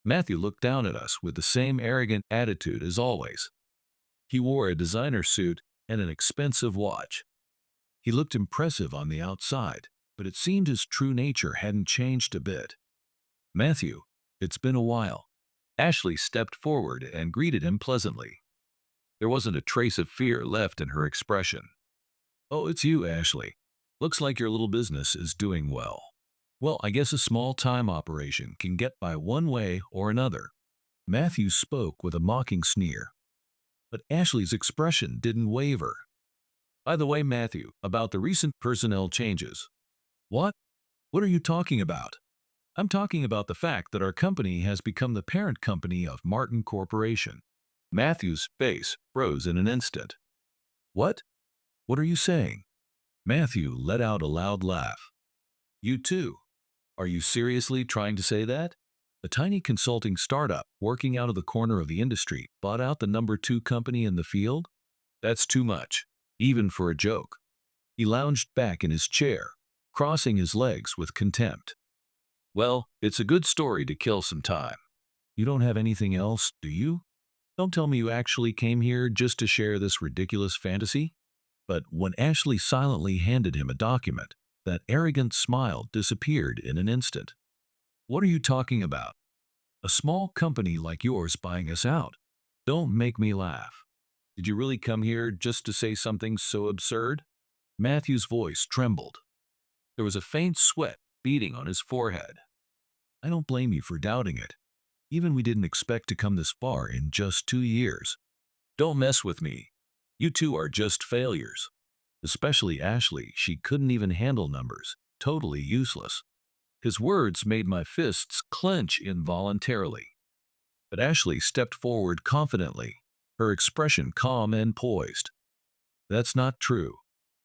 [SPEAKER 1] Matthew looked down at us with the same arrogant attitude as always. He wore a designer suit and an expensive watch. He looked impressive on the outside, but it seemed his true nature hadn't changed a bit. Matthew, it's been a while. Ashley stepped forward and greeted him pleasantly. There wasn't a trace of fear left in her expression. Oh, it's you, Ashley. Looks like your little business is doing well. Well, I guess a small-time operation can get by one way or another. Matthew spoke with a mocking sneer. But Ashley's expression didn't waver. By the way, Matthew, about the recent personnel changes. What? What are you talking about? I'm talking about the fact that our company has become the parent company of Martin Corporation. Matthew's face froze in an instant. What? What are you saying? Matthew let out a loud laugh. You too? Are you seriously trying to say that? A tiny consulting startup working out of the corner of the industry bought out the number 2 company in the field? That's too much, even for a joke. He lounged back in his chair, crossing his legs with contempt. Well, it's a good story to kill some time. You don't have anything else, do you? Don't tell me you actually came here just to share this ridiculous fantasy? But when Ashley silently handed him a document, that arrogant smile disappeared in an instant. What are you talking about? A small company like yours buying us out? Don't make me laugh. Did you really come here just to say something so absurd? Matthew's voice trembled. There was a faint sweat beading on his forehead. I don't blame you for doubting it. Even we didn't expect to come this far in just 2 years. Don't mess with me. You two are just failures. Especially Ashley, she couldn't even handle numbers. Totally useless. His words made my fists clench involuntarily. But Ashley stepped forward confidently, her expression calm and poised. That's not true.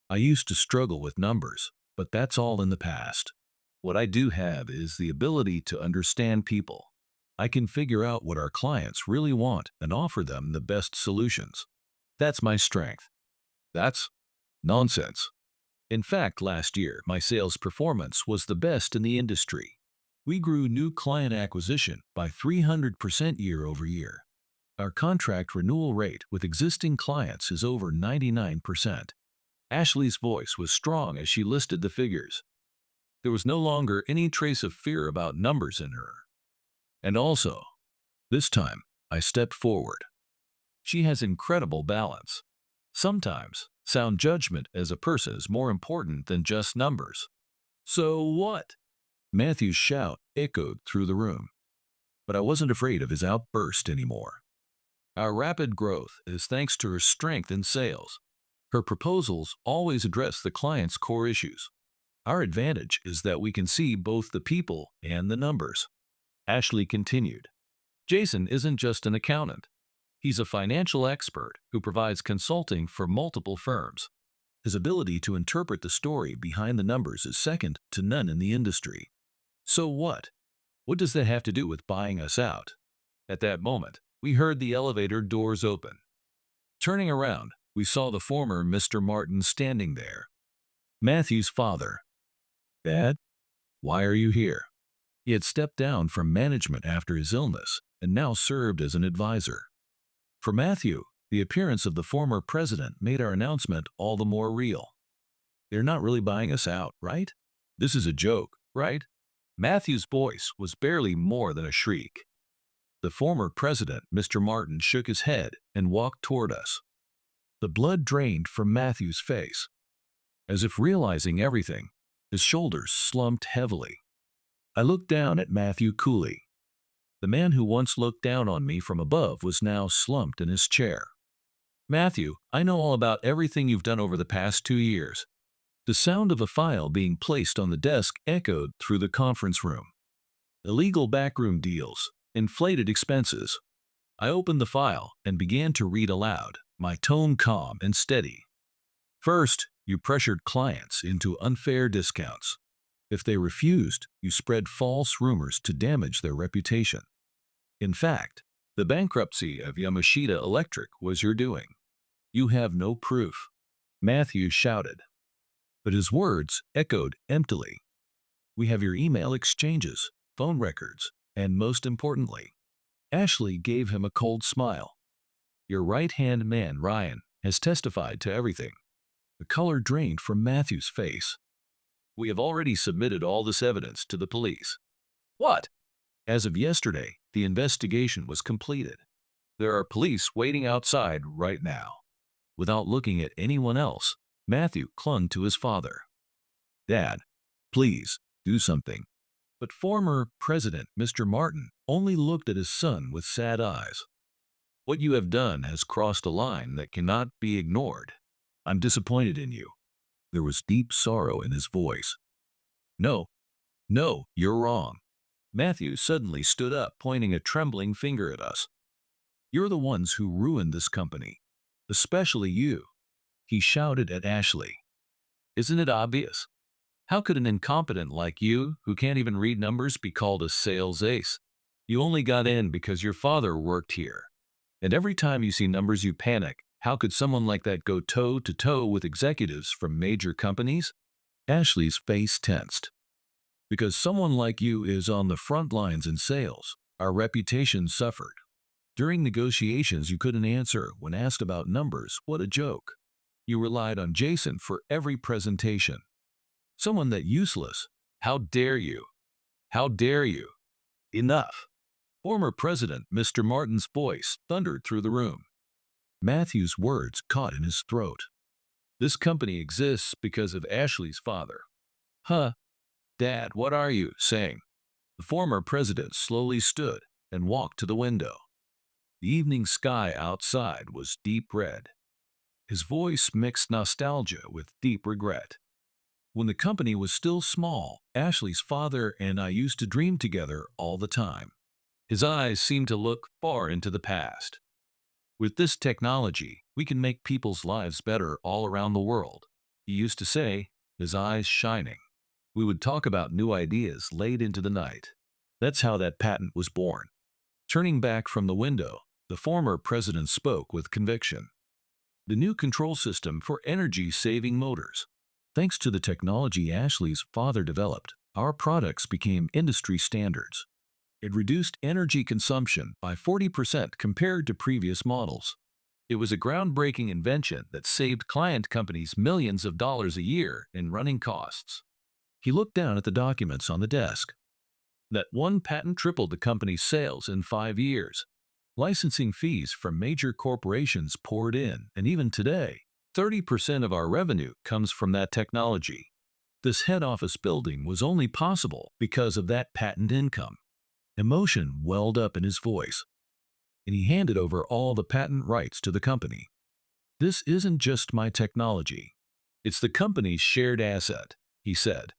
[SPEAKER 1] I used to struggle with numbers, but that's all in the past. What I do have is the ability to understand people. I can figure out what our clients really want and offer them the best solutions. That's my strength. That's nonsense. In fact, last year, my sales performance was the best in the industry. We grew new client acquisition by 300% year over year. Our contract renewal rate with existing clients is over 99%. Ashley's voice was strong as she listed the figures. There was no longer any trace of fear about numbers in her. And also, this time, I stepped forward. She has incredible balance. Sometimes, Sound judgment as a person is more important than just numbers. So what? Matthew's shout echoed through the room, but I wasn't afraid of his outburst anymore. Our rapid growth is thanks to her strength in sales. Her proposals always address the client's core issues. Our advantage is that we can see both the people and the numbers. Ashley continued. Jason isn't just an accountant. He's a financial expert who provides consulting for multiple firms. His ability to interpret the story behind the numbers is second to none in the industry. So what? What does that have to do with buying us out? At that moment, we heard the elevator doors open. Turning around, we saw the former Mr. Martin standing there. Matthew's father. Dad, why are you here? He had stepped down from management after his illness and now served as an advisor. For Matthew, the appearance of the former president made our announcement all the more real. They're not really buying us out, right? This is a joke, right? Matthew's voice was barely more than a shriek. The former president, Mr. Martin, shook his head and walked toward us. The blood drained from Matthew's face. As if realizing everything, his shoulders slumped heavily. I looked down at Matthew coolly. The man who once looked down on me from above was now slumped in his chair. Matthew, I know all about everything you've done over the past 2 years. The sound of a file being placed on the desk echoed through the conference room. Illegal backroom deals, inflated expenses. I opened the file and began to read aloud, my tone calm and steady. First, you pressured clients into unfair discounts. If they refused, you spread false rumors to damage their reputation. In fact, the bankruptcy of Yamashita Electric was your doing. You have no proof. Matthew shouted. But his words echoed emptily. We have your email exchanges, phone records, and most importantly, Ashley gave him a cold smile. Your right-hand man, Ryan, has testified to everything. The color drained from Matthew's face. We have already submitted all this evidence to the police. What? As of yesterday, the investigation was completed. There are police waiting outside right now. Without looking at anyone else, Matthew clung to his father. Dad, please, do something. But former President Mr. Martin only looked at his son with sad eyes. What you have done has crossed a line that cannot be ignored. I'm disappointed in you. There was deep sorrow in his voice. No, you're wrong. Matthew suddenly stood up, pointing a trembling finger at us. You're the ones who ruined this company. Especially you. He shouted at Ashley. Isn't it obvious? How could an incompetent like you, who can't even read numbers, be called a sales ace? You only got in because your father worked here. And every time you see numbers you panic. How could someone like that go toe-to-toe with executives from major companies? Ashley's face tensed. Because someone like you is on the front lines in sales, our reputation suffered. During negotiations you couldn't answer when asked about numbers. What a joke. You relied on Jason for every presentation. Someone that useless. How dare you? How dare you? Enough. Former President Mr. Martin's voice thundered through the room. Matthew's words caught in his throat. This company exists because of Ashley's father. Huh? Dad, what are you saying? The former president slowly stood and walked to the window. The evening sky outside was deep red. His voice mixed nostalgia with deep regret. When the company was still small, Ashley's father and I used to dream together all the time. His eyes seemed to look far into the past. With this technology, we can make people's lives better all around the world, he used to say, his eyes shining. We would talk about new ideas late into the night. That's how that patent was born. Turning back from the window, the former president spoke with conviction. The new control system for energy-saving motors. Thanks to the technology Ashley's father developed, our products became industry standards. It reduced energy consumption by 40% compared to previous models. It was a groundbreaking invention that saved client companies millions of dollars a year in running costs. He looked down at the documents on the desk. That one patent tripled the company's sales in 5 years. Licensing fees from major corporations poured in, and even today, 30% of our revenue comes from that technology. This head office building was only possible because of that patent income. Emotion welled up in his voice, and he handed over all the patent rights to the company. This isn't just my technology. It's the company's shared asset, he said.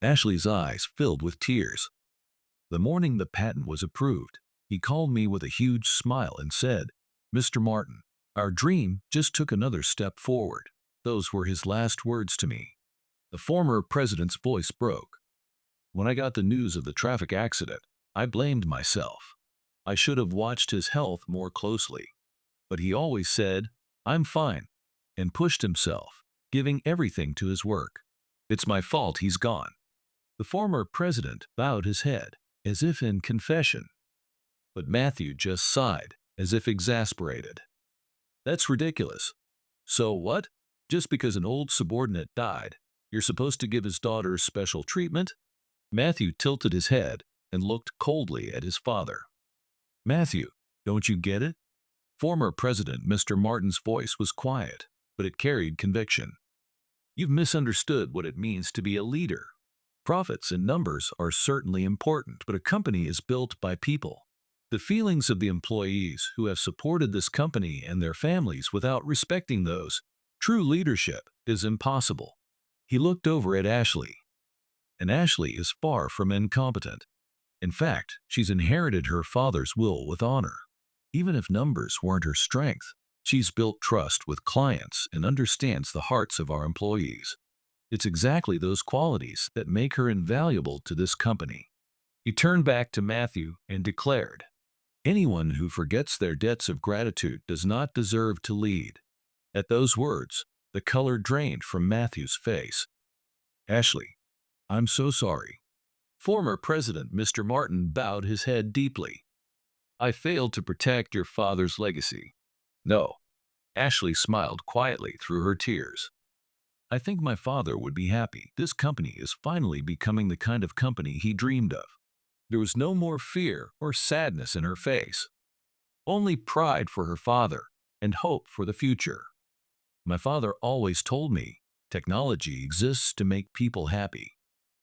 [SPEAKER 1] Ashley's eyes filled with tears. The morning the patent was approved, he called me with a huge smile and said, "Mr. Martin, our dream just took another step forward." Those were his last words to me. The former president's voice broke. When I got the news of the traffic accident, I blamed myself. I should have watched his health more closely. But he always said, "I'm fine," and pushed himself, giving everything to his work. It's my fault he's gone. The former president bowed his head, as if in confession. But Matthew just sighed, as if exasperated. That's ridiculous. So what? Just because an old subordinate died, you're supposed to give his daughter special treatment? Matthew tilted his head and looked coldly at his father. Matthew, don't you get it? Former President Mr. Martin's voice was quiet, but it carried conviction. You've misunderstood what it means to be a leader. Profits and numbers are certainly important, but a company is built by people. The feelings of the employees who have supported this company and their families without respecting those. True leadership is impossible. He looked over at Ashley. And Ashley is far from incompetent. In fact, she's inherited her father's will with honor. Even if numbers weren't her strength, she's built trust with clients and understands the hearts of our employees. It's exactly those qualities that make her invaluable to this company. He turned back to Matthew and declared, "Anyone who forgets their debts of gratitude does not deserve to lead." At those words, the color drained from Matthew's face. Ashley, I'm so sorry. Former President Mr. Martin bowed his head deeply. I failed to protect your father's legacy. No. Ashley smiled quietly through her tears. I think my father would be happy. This company is finally becoming the kind of company he dreamed of. There was no more fear or sadness in her face. Only pride for her father and hope for the future. My father always told me, technology exists to make people happy.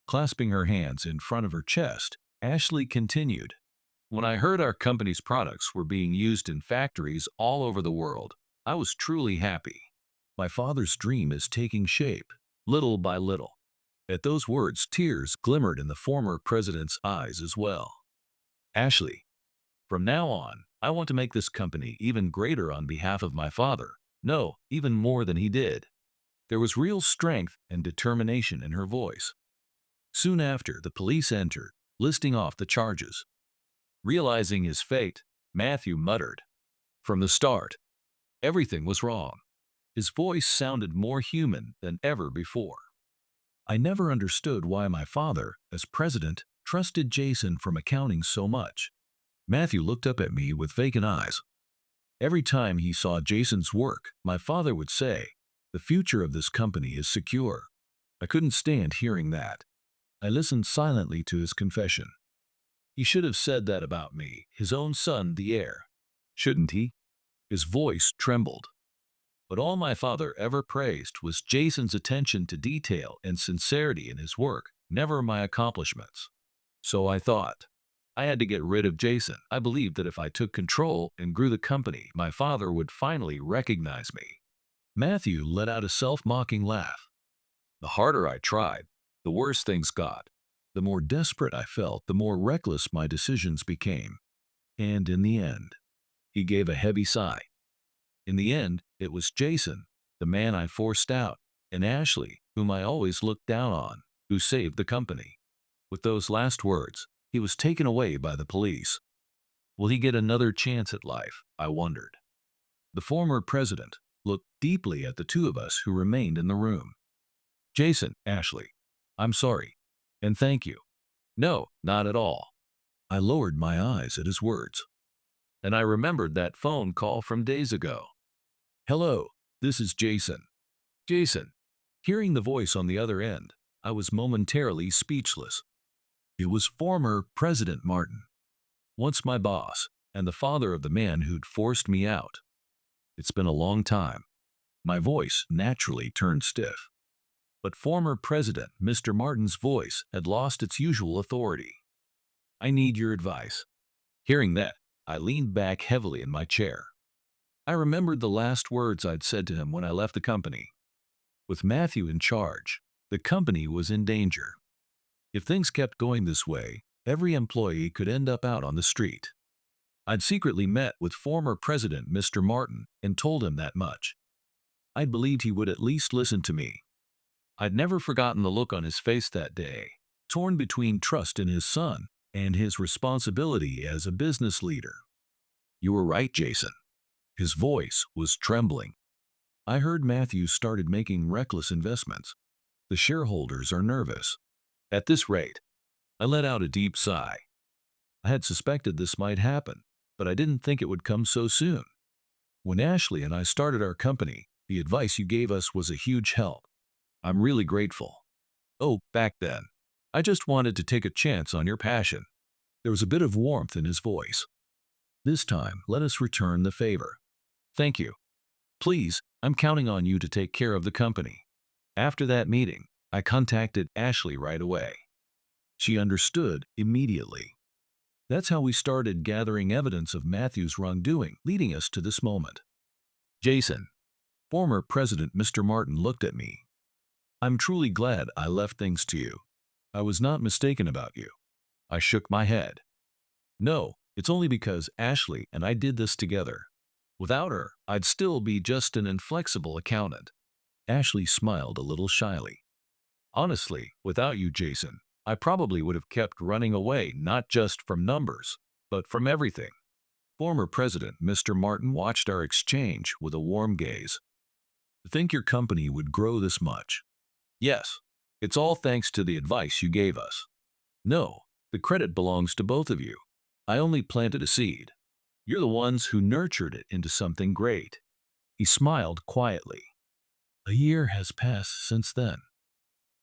[SPEAKER 1] Clasping her hands in front of her chest, Ashley continued, when I heard our company's products were being used in factories all over the world, I was truly happy. My father's dream is taking shape, little by little. At those words, tears glimmered in the former president's eyes as well. Ashley, from now on, I want to make this company even greater on behalf of my father. No, even more than he did. There was real strength and determination in her voice. Soon after, the police entered, listing off the charges. Realizing his fate, Matthew muttered, "From the start, everything was wrong." His voice sounded more human than ever before. I never understood why my father, as president, trusted Jason from accounting so much. Matthew looked up at me with vacant eyes. Every time he saw Jason's work, my father would say, "The future of this company is secure." I couldn't stand hearing that. I listened silently to his confession. He should have said that about me, his own son, the heir. Shouldn't he? His voice trembled. But all my father ever praised was Jason's attention to detail and sincerity in his work, never my accomplishments. So I thought. I had to get rid of Jason. I believed that if I took control and grew the company, my father would finally recognize me. Matthew let out a self-mocking laugh. The harder I tried, the worse things got. The more desperate I felt, the more reckless my decisions became. And in the end, he gave a heavy sigh. In the end, it was Jason, the man I forced out, and Ashley, whom I always looked down on, who saved the company. With those last words, he was taken away by the police. Will he get another chance at life? I wondered. The former president looked deeply at the two of us who remained in the room. Jason, Ashley, I'm sorry, and thank you. No, not at all. I lowered my eyes at his words. And I remembered that phone call from days ago. Hello, this is Jason. Jason. Hearing the voice on the other end, I was momentarily speechless. It was former President Martin, once my boss, and the father of the man who'd forced me out. It's been a long time. My voice naturally turned stiff. But former President Mr. Martin's voice had lost its usual authority. I need your advice. Hearing that, I leaned back heavily in my chair. I remembered the last words I'd said to him when I left the company. With Matthew in charge, the company was in danger. If things kept going this way, every employee could end up out on the street. I'd secretly met with former President Mr. Martin and told him that much. I believed he would at least listen to me. I'd never forgotten the look on his face that day, torn between trust in his son and his responsibility as a business leader. You were right, Jason. His voice was trembling. I heard Matthew started making reckless investments. The shareholders are nervous. At this rate, I let out a deep sigh. I had suspected this might happen, but I didn't think it would come so soon. When Ashley and I started our company, the advice you gave us was a huge help. I'm really grateful. Oh, back then, I just wanted to take a chance on your passion. There was a bit of warmth in his voice. This time, let us return the favor. Thank you. Please, I'm counting on you to take care of the company. After that meeting, I contacted Ashley right away. She understood immediately. That's how we started gathering evidence of Matthew's wrongdoing, leading us to this moment. Jason, former President Mr. Martin looked at me. I'm truly glad I left things to you. I was not mistaken about you. I shook my head. No, it's only because Ashley and I did this together. Without her, I'd still be just an inflexible accountant. Ashley smiled a little shyly. Honestly, without you, Jason, I probably would have kept running away not just from numbers, but from everything. Former President Mr. Martin watched our exchange with a warm gaze. To think your company would grow this much. Yes, it's all thanks to the advice you gave us. No, the credit belongs to both of you. I only planted a seed. You're the ones who nurtured it into something great. He smiled quietly. A year has passed since then.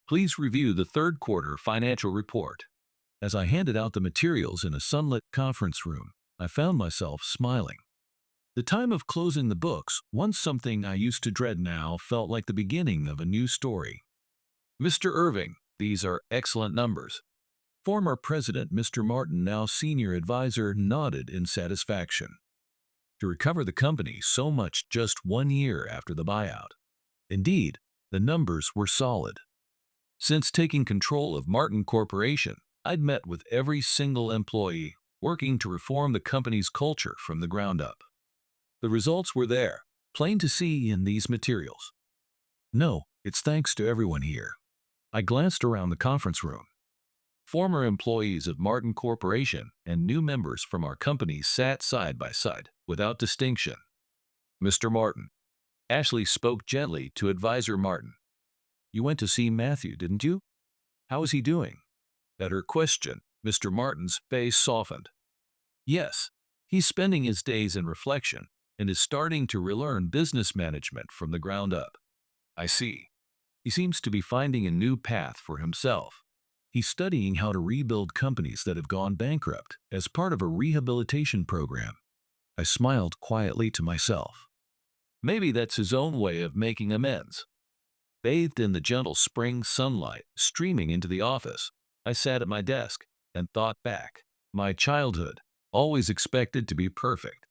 [SPEAKER 1] Please review the third quarter financial report. As I handed out the materials in a sunlit conference room, I found myself smiling. The time of closing the books, once something I used to dread, now felt like the beginning of a new story. Mr. Irving, these are excellent numbers. Former President Mr. Martin, now senior advisor, nodded in satisfaction. To recover the company so much just 1 year after the buyout. Indeed, the numbers were solid. Since taking control of Martin Corporation, I'd met with every single employee, working to reform the company's culture from the ground up. The results were there, plain to see in these materials. No, it's thanks to everyone here. I glanced around the conference room. Former employees of Martin Corporation and new members from our company sat side by side, without distinction. Mr. Martin. Ashley spoke gently to Advisor Martin. You went to see Matthew, didn't you? How is he doing? At her question, Mr. Martin's face softened. Yes, he's spending his days in reflection and is starting to relearn business management from the ground up. I see. He seems to be finding a new path for himself. He's studying how to rebuild companies that have gone bankrupt as part of a rehabilitation program. I smiled quietly to myself. Maybe that's his own way of making amends. Bathed in the gentle spring sunlight streaming into the office, I sat at my desk and thought back. My childhood, always expected to be perfect.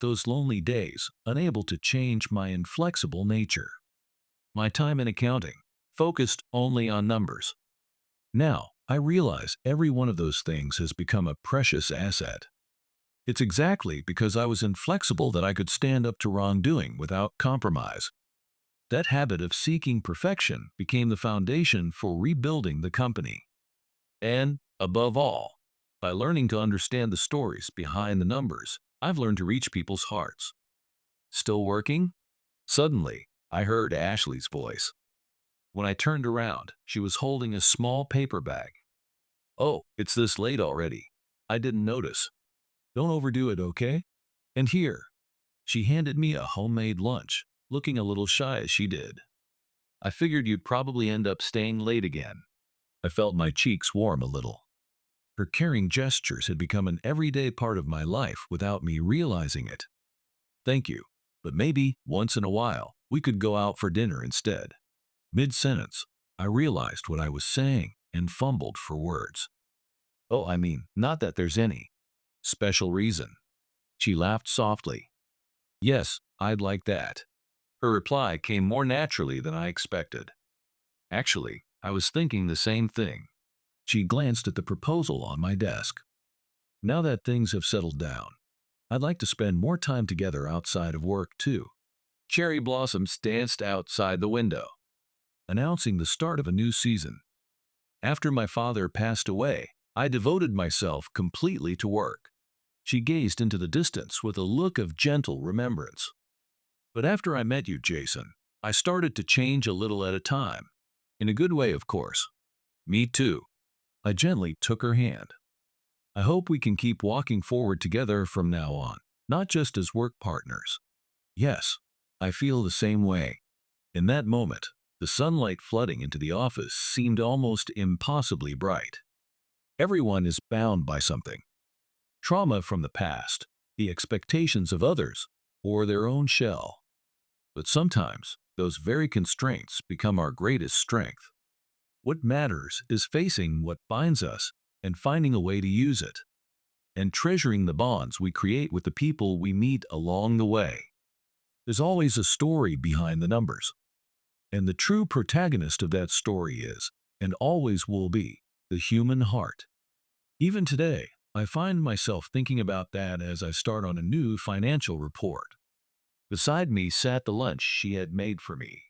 [SPEAKER 1] Those lonely days, unable to change my inflexible nature. My time in accounting, focused only on numbers. Now, I realize every one of those things has become a precious asset. It's exactly because I was inflexible that I could stand up to wrongdoing without compromise. That habit of seeking perfection became the foundation for rebuilding the company. And, above all, by learning to understand the stories behind the numbers, I've learned to reach people's hearts. Still working? Suddenly, I heard Ashley's voice. When I turned around, she was holding a small paper bag. Oh, it's this late already. I didn't notice. Don't overdo it, okay? And here. She handed me a homemade lunch, looking a little shy as she did. I figured you'd probably end up staying late again. I felt my cheeks warm a little. Her caring gestures had become an everyday part of my life without me realizing it. Thank you, but maybe, once in a while, We could go out for dinner instead. Mid-sentence, I realized what I was saying and fumbled for words. Oh, I mean, not that there's any special reason. She laughed softly. Yes, I'd like that. Her reply came more naturally than I expected. Actually, I was thinking the same thing. She glanced at the proposal on my desk. Now that things have settled down, I'd like to spend more time together outside of work, too. Cherry blossoms danced outside the window, announcing the start of a new season. After my father passed away, I devoted myself completely to work. She gazed into the distance with a look of gentle remembrance. But after I met you, Jason, I started to change a little at a time. In a good way, of course. Me too. I gently took her hand. I hope we can keep walking forward together from now on, not just as work partners. Yes, I feel the same way. In that moment, the sunlight flooding into the office seemed almost impossibly bright. Everyone is bound by something. Trauma from the past, the expectations of others, or their own shell. But sometimes, those very constraints become our greatest strength. What matters is facing what binds us and finding a way to use it, and treasuring the bonds we create with the people we meet along the way. There's always a story behind the numbers, and the true protagonist of that story is, and always will be, the human heart. Even today, I find myself thinking about that as I start on a new financial report. Beside me sat the lunch she had made for me.